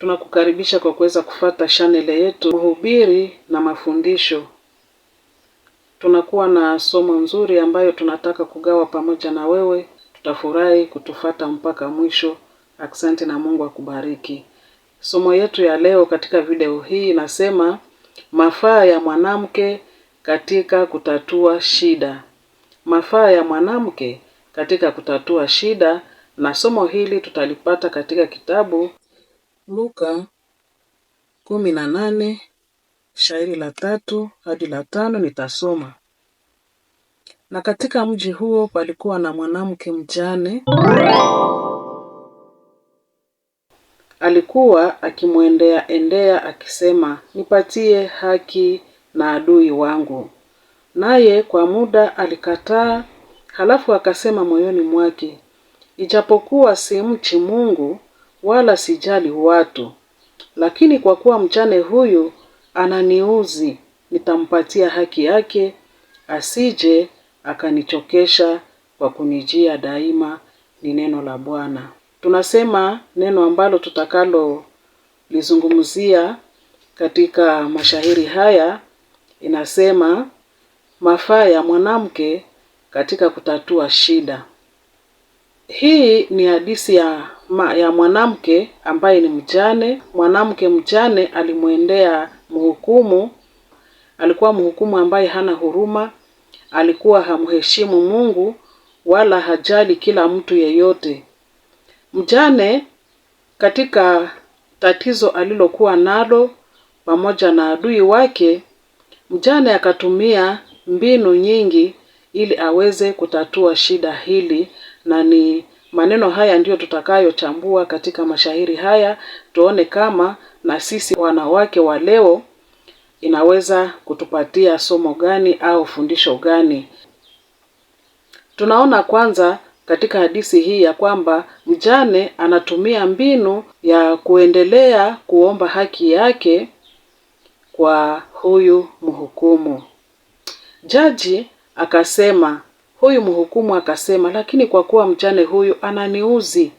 Tunakukaribisha kwa kuweza kufuata channel yetu Mhubiri na Mafundisho. Tunakuwa na somo nzuri ambayo tunataka kugawa pamoja na wewe. Tutafurahi kutufuata mpaka mwisho. Asante na Mungu akubariki. Somo yetu ya leo katika video hii inasema mafaa ya mwanamke katika kutatua shida. Mafaa ya mwanamke katika kutatua shida, na somo hili tutalipata katika kitabu Luka 18 shairi la 3 hadi la 5 nitasoma. Na katika mji huo palikuwa na mwanamke mjane. Alikuwa akimwendea akisema, nipatie haki na adui wangu. Naye kwa muda alikataa, halafu akasema moyoni mwake, ijapokuwa simchi Mungu wala sijali watu, lakini kwa kuwa mjane huyu ananiuzi, nitampatia haki yake, asije akanichokesha kwa kunijia daima. Ni neno la Bwana. Tunasema neno ambalo tutakalo lizungumzia katika mashairi haya inasema mafaa ya mwanamke katika kutatua shida. Hii ni hadithi ya mwanamke ambaye ni mjane. Mwanamke mjane alimwendea mhukumu. Alikuwa mhukumu ambaye hana huruma. Alikuwa hamheshimu Mungu wala hajali kila mtu yeyote. Mjane katika tatizo alilokuwa nalo pamoja na adui wake, mjane akatumia mbinu nyingi ili aweze kutatua shida hili, na ni maneno haya ndiyo tutakayochambua katika mashairi haya, tuone kama na sisi wanawake wa leo inaweza kutupatia somo gani au fundisho gani. Tunaona kwanza katika hadithi hii ya kwamba mjane anatumia mbinu ya kuendelea kuomba haki yake kwa huyu mhukumu. Jaji akasema, huyu mhukumu akasema, lakini kwa kuwa mjane huyu ananiuzi,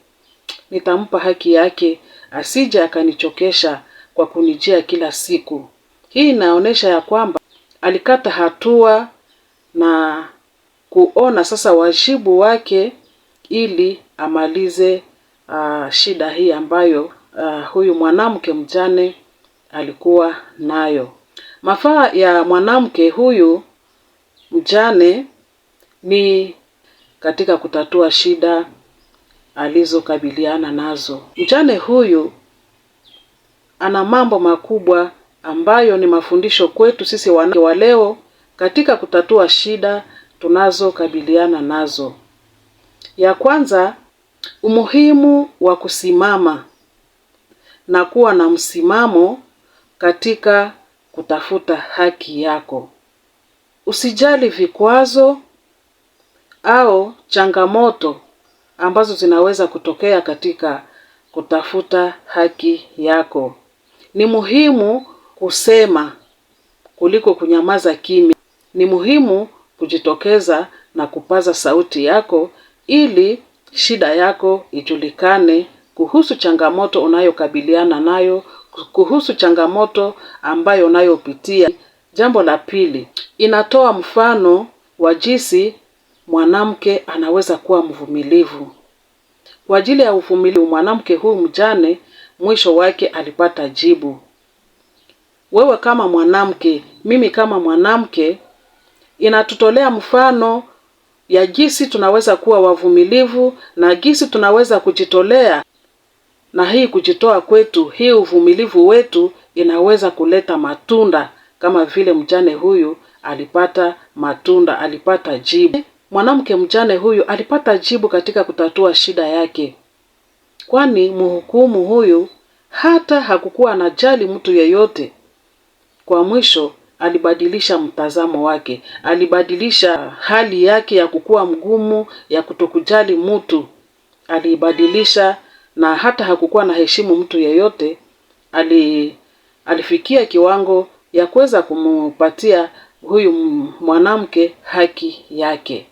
nitampa haki yake, asije akanichokesha kwa kunijia kila siku. Hii inaonyesha ya kwamba alikata hatua na kuona sasa wajibu wake ili amalize shida hii ambayo huyu mwanamke mjane alikuwa nayo. Mafaa ya mwanamke huyu mjane ni katika kutatua shida alizokabiliana nazo. Mjane huyu ana mambo makubwa ambayo ni mafundisho kwetu sisi wanawake wa leo katika kutatua shida tunazokabiliana nazo. Ya kwanza, umuhimu wa kusimama na kuwa na msimamo katika kutafuta haki yako. Usijali vikwazo au changamoto ambazo zinaweza kutokea katika kutafuta haki yako. Ni muhimu kusema kuliko kunyamaza kimya. Ni muhimu kujitokeza na kupaza sauti yako ili shida yako ijulikane, kuhusu changamoto unayokabiliana nayo, kuhusu changamoto ambayo unayopitia. Jambo la pili, inatoa mfano wa jinsi mwanamke anaweza kuwa mvumilivu. Kwa ajili ya uvumilivu mwanamke huyu mjane mwisho wake alipata jibu. Wewe kama mwanamke, mimi kama mwanamke, inatutolea mfano ya jinsi tunaweza kuwa wavumilivu na jinsi tunaweza kujitolea, na hii kujitoa kwetu, hii uvumilivu wetu inaweza kuleta matunda kama vile mjane huyu alipata matunda, alipata jibu. Mwanamke mjane huyu alipata jibu katika kutatua shida yake, kwani mhukumu huyu hata hakukuwa anajali mtu yeyote. Kwa mwisho alibadilisha mtazamo wake, alibadilisha hali yake ya kukua mgumu, ya kutokujali mtu. Alibadilisha na hata hakukuwa na heshimu mtu yeyote. Alifikia kiwango ya kuweza kumpatia huyu mwanamke haki yake.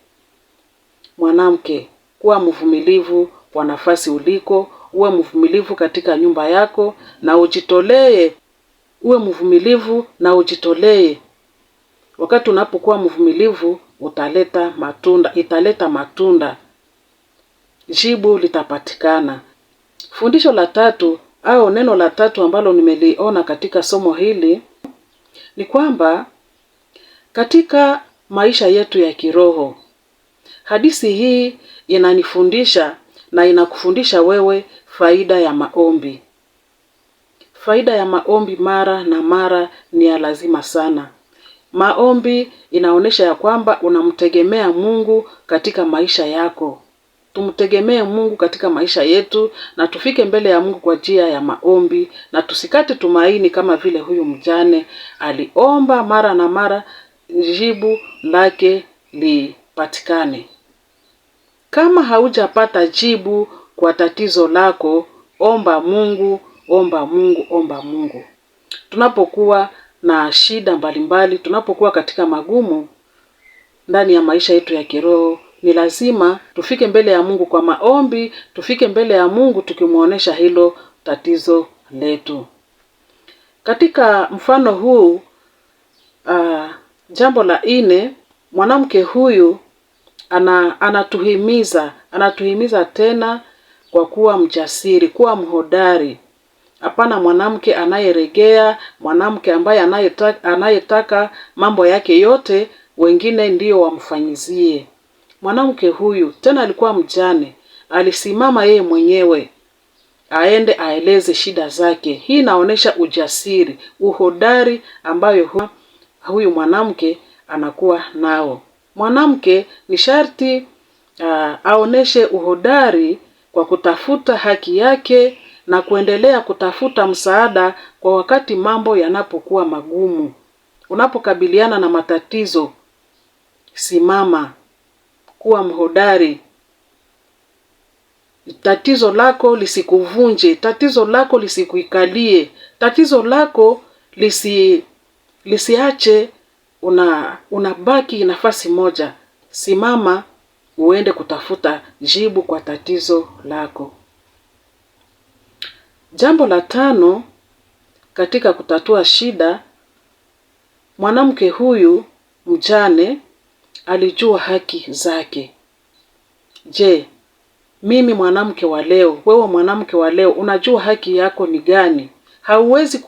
Mwanamke, kuwa mvumilivu kwa nafasi uliko, uwe mvumilivu katika nyumba yako na ujitolee. Uwe mvumilivu na ujitolee. Wakati unapokuwa mvumilivu italeta matunda. Jibu litapatikana. Fundisho la tatu au neno la tatu ambalo nimeliona katika somo hili ni kwamba katika maisha yetu ya kiroho, hadithi hii inanifundisha na inakufundisha wewe faida ya maombi. Faida ya maombi mara na mara ni ya lazima sana. Maombi inaonyesha ya kwamba unamtegemea Mungu katika maisha yako. Tumtegemee Mungu katika maisha yetu na tufike mbele ya Mungu kwa njia ya maombi, na tusikate tumaini kama vile huyu mjane aliomba mara na mara, jibu lake lipatikane. Kama haujapata jibu kwa tatizo lako, omba Mungu, omba Mungu, omba Mungu. Tunapokuwa na shida mbalimbali, tunapokuwa katika magumu ndani ya maisha yetu ya kiroho, ni lazima tufike mbele ya Mungu kwa maombi, tufike mbele ya Mungu tukimuonesha hilo tatizo letu. Katika mfano huu, jambo la 4, mwanamke huyu anatuhimiza tena kwa kuwa mjasiri, kuwa mhodari. Hapana mwanamke anayeregea, mwanamke ambaye anayetaka mambo yake yote wengine ndio wamfanyizie. Mwanamke huyu tena alikuwa mjane, alisimama yeye mwenyewe aende aeleze shida zake. Hii inaonyesha ujasiri, uhodari ambayo huyu mwanamke anakuwa nao. Mwanamke ni sharti aoneshe uhodari kwa kutafuta haki yake na kuendelea kutafuta msaada kwa wakati mambo yanapokuwa magumu. Unapokabiliana na matatizo, simama, kuwa mhodari. Tatizo lako lisikuvunje, tatizo lako lisikuikalie, tatizo lako lisiache unabaki nafasi moja. Simama uende kutafuta jibu kwa tatizo lako. Jambo la 5 katika kutatua shida, mwanamke huyu mjane alijua haki zake. Je, mimi mwanamke wa leo, wewe mwanamke wa leo, unajua haki yako ni gani? Hauwezi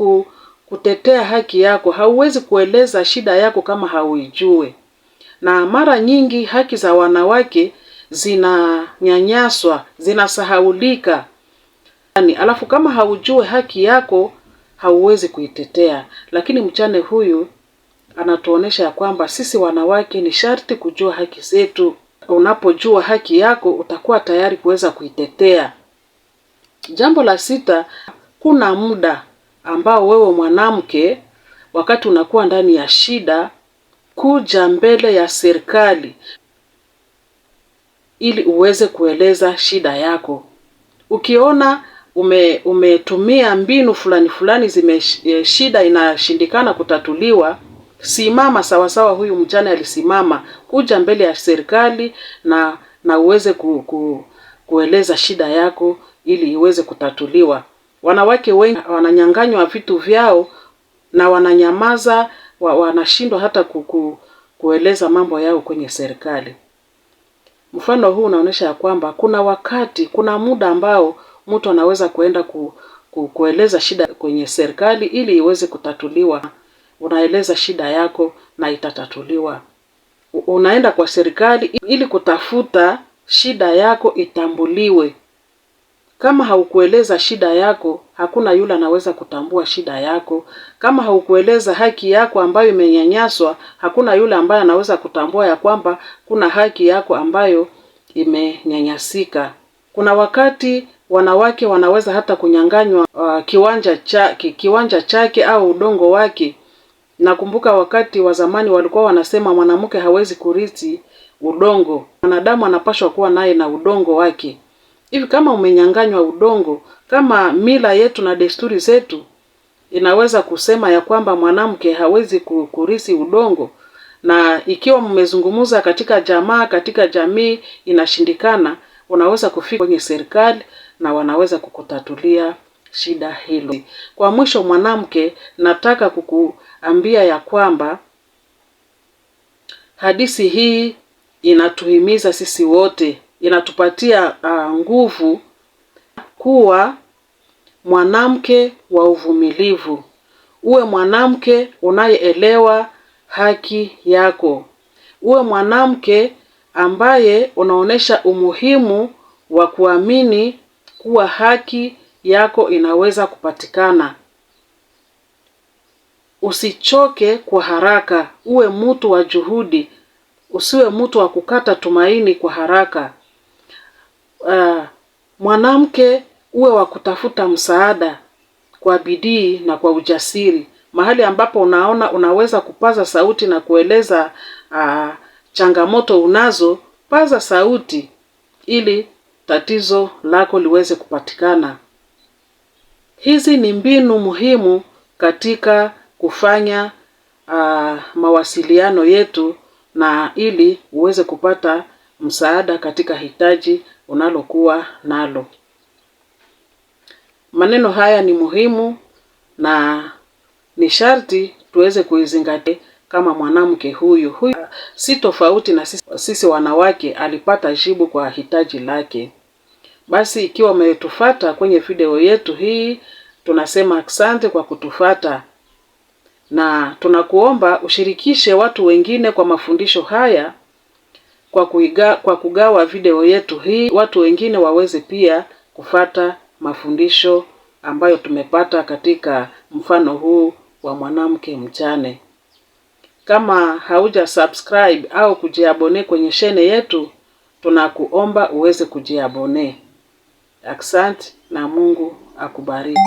kutetea haki yako, hauwezi kueleza shida yako kama hauijue. Na mara nyingi haki za wanawake zinanyanyaswa, zinasahaulika. Alafu kama haujue haki yako, hauwezi kuitetea. Lakini mjane huyu anatuonesha ya kwamba sisi wanawake ni sharti kujua haki zetu. Unapojua haki yako, utakuwa tayari kuweza kuitetea. Jambo la 6, kuna muda ambao wewe mwanamke, wakati unakuwa ndani ya shida, kuja mbele ya serikali ili uweze kueleza shida yako. Ukiona umetumia mbinu fulani shida inashindikana kutatuliwa, simama sawasawa huyu mjane alisimama, kuja mbele ya serikali na uweze kueleza shida yako ili iweze kutatuliwa. Wanawake wengi wananyanganywa vitu vyao na wananyamaza, wanashindwa hata kueleza mambo yao kwenye serikali. Mfano huu unaonyesha ya kwamba kuna muda ambao mtu anaweza kuenda kueleza shida kwenye serikali ili iweze kutatuliwa. Unaeleza shida yako na itatatuliwa. Unaenda kwa serikali ili kutafuta shida yako itambuliwe. Kama haukueleza shida yako, hakuna yule anaweza kutambua shida yako. Kama haukueleza haki yako ambayo imenyanyaswa, hakuna yule ambaye anaweza kutambua ya kwamba kuna haki yako ambayo imenyanyasika. Kuna wakati wanawake wanaweza hata kunyanganywa kiwanja chake au udongo wake. Nakumbuka wakati wa zamani walikuwa wanasema mwanamke hawezi kurithi udongo. Mwanadamu anapaswa kuwa naye na udongo wake. Hivi kama umenyanganywa udongo, kama mila yetu na desturi zetu inaweza kusema ya kwamba mwanamke hawezi kurithi udongo, na ikiwa mmezungumza katika jamaa, katika jamii inashindikana, unaweza kufika kwenye serikali na wanaweza kukutatulia shida hilo. Kwa mwisho, mwanamke, nataka kukuambia ya kwamba hadithi hii inatuhimiza sisi wote, inatupatia nguvu kuwa mwanamke wa uvumilivu. Uwe mwanamke unayeelewa haki yako. Uwe mwanamke ambaye unaonesha umuhimu wa kuamini kuwa haki yako inaweza kupatikana. Usichoke kwa haraka, uwe mtu wa juhudi, usiwe mtu wa kukata tumaini kwa haraka. Mwanamke, uwe wa kutafuta msaada kwa bidii na kwa ujasiri. Mahali ambapo unaona unaweza kupaza sauti na kueleza changamoto unazo, paza sauti ili tatizo lako liweze kupatikana. Hizi ni mbinu muhimu katika kufanya mawasiliano yetu, na ili uweze kupata msaada katika hitaji unalokuwa nalo. Maneno haya ni muhimu na ni sharti tuweze kuizingatia kama mwanamke huyu si tofauti na sisi wanawake, alipata jibu kwa hitaji lake. Basi ikiwa umetufuata kwenye video yetu hii, tunasema asante kwa kutufuata, na tunakuomba ushirikishe watu wengine kwa mafundisho haya, kwa kugawa video yetu hii, watu wengine waweze pia kufuata mafundisho ambayo tumepata katika mfano huu wa mwanamke mjane. Kama hauja subscribe au kujiabone kwenye channel yetu, tunakuomba uweze kujiabone. Asante na Mungu akubariki.